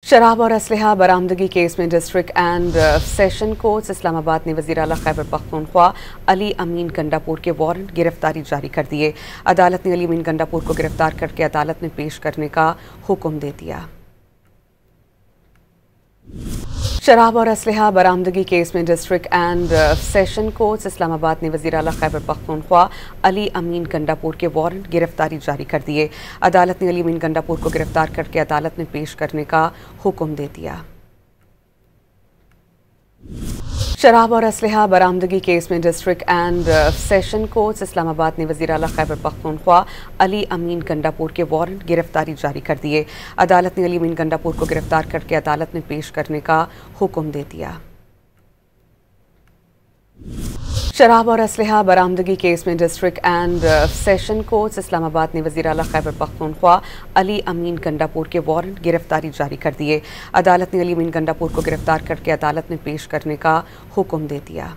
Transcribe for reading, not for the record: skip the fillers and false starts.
शराब और असलहा बरामदगी केस में district and session courts Islamabad ने वज़ीर आला खैबर पख्तूनख्वा अली अमीन गंडापुर के वारंट गिरफ्तारी जारी कर दिए। अदालत ने अली अमीन गंडापुर को गिरफ्तार करके अदालत में पेश करने का हुक्म दे दिया। शराब और असलहा बरामदगी केस में district and session courts Islamabad ने वज़ीर आला खैबर पख्तूनख्वा अली अमीन गंडापुर के वारंट गिरफ्तारी जारी कर दिए। अदालत ने अली अमीन गंडापुर को गिरफ्तार करके अदालत में पेश करने का हुक्म दे दिया। शराब और असलहा बरामदगी केस में district and session courts Islamabad ने वज़ीर आला खैबर पख्तूनख्वा अली अमीन गंडापुर के वारंट गिरफ्तारी जारी कर दिए। अदालत ने अली अमीन गंडापुर को गिरफ्तार करके अदालत में पेश करने का हुक्म दे दिया। शराब और असलहा बरामदगी केस में district and session courts Islamabad ने वज़ीर आला खैबर पख्तूनख्वा अली अमीन गंडापुर के वारंट गिरफ्तारी जारी कर दिए। अदालत ने अली अमीन गंडापुर को गिरफ्तार करके अदालत में पेश करने का हुक्म दे दिया।